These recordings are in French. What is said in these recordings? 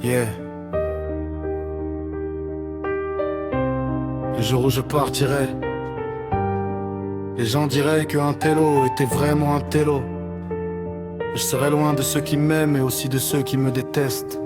Yeah. Le jour où je partirai, les gens diraient qu'un télo était vraiment un télo. Je serai loin de ceux qui m'aiment et aussi de ceux qui me détestent.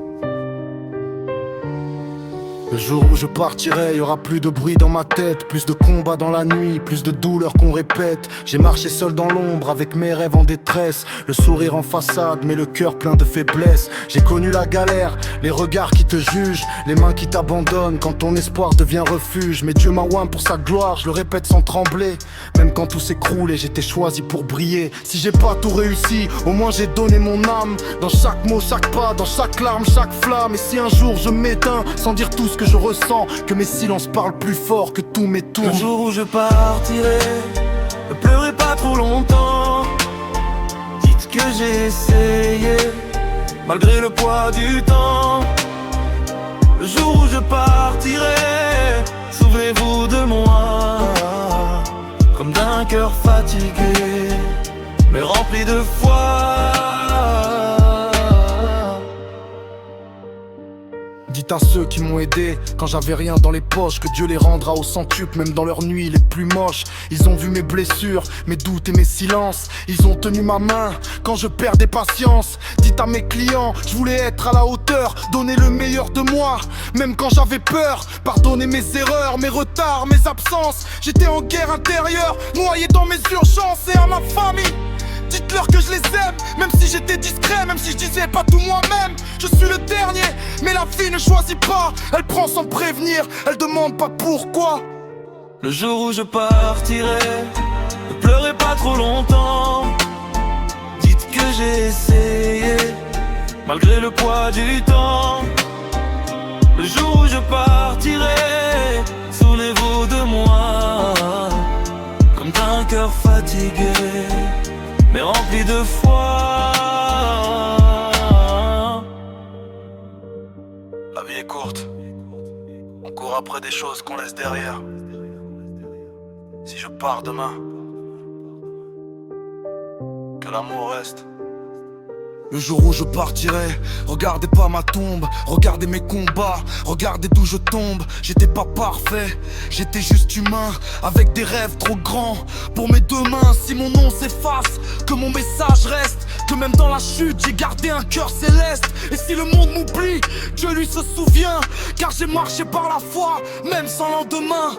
Le jour où je partirai, y aura plus de bruit dans ma tête, plus de combats dans la nuit, plus de douleurs qu'on répète. J'ai marché seul dans l'ombre avec mes rêves en détresse, le sourire en façade mais le cœur plein de faiblesse. J'ai connu la galère, les regards qui te jugent, les mains qui t'abandonnent quand ton espoir devient refuge. Mais Dieu m'a oint pour sa gloire, je le répète sans trembler. Même quand tout s'écroule et j'étais choisi pour briller. Si j'ai pas tout réussi, au moins j'ai donné mon âme. Dans chaque mot, chaque pas, dans chaque larme, chaque flamme. Et si un jour je m'éteins sans dire tout ce que je ressens, que mes silences parlent plus fort que tous mes tours. Le jour où je partirai, ne pleurez pas trop longtemps. Dites que j'ai essayé, malgré le poids du temps. Le jour où je partirai, souvenez-vous de moi, comme d'un cœur fatigué, mais rempli de foi. Dites à ceux qui m'ont aidé quand j'avais rien dans les poches que Dieu les rendra au centuple, même dans leurs nuits les plus moches. Ils ont vu mes blessures, mes doutes et mes silences. Ils ont tenu ma main quand je perdais patience. Dites à mes clients, je voulais être à la hauteur, donner le meilleur de moi, même quand j'avais peur. Pardonner mes erreurs, mes retards, mes absences. J'étais en guerre intérieure, noyé dans mes urgences. Et à ma famille, dites-leur que je les aime, même si j'étais discret, même si je disais pas tout moi-même. Je suis le dernier, mais la vie ne choisit pas. Elle prend sans prévenir, elle demande pas pourquoi. Le jour où je partirai, ne pleurez pas trop longtemps. Dites que j'ai essayé, malgré le poids du temps. Le jour où je partirai, souvenez-vous de moi, comme d'un cœur fatigué, mais rempli de foi. La vie est courte, on court après des choses qu'on laisse derrière. Si je pars demain, que l'amour reste. Le jour où je partirai, regardez pas ma tombe, regardez mes combats, regardez d'où je tombe. J'étais pas parfait, j'étais juste humain, avec des rêves trop grands pour mes deux mains. Si mon nom s'efface, que mon message reste, que même dans la chute j'ai gardé un cœur céleste. Et si le monde m'oublie, Dieu lui se souvient, car j'ai marché par la foi, même sans lendemain.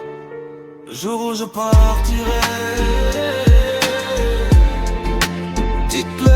Le jour où je partirai, dites-le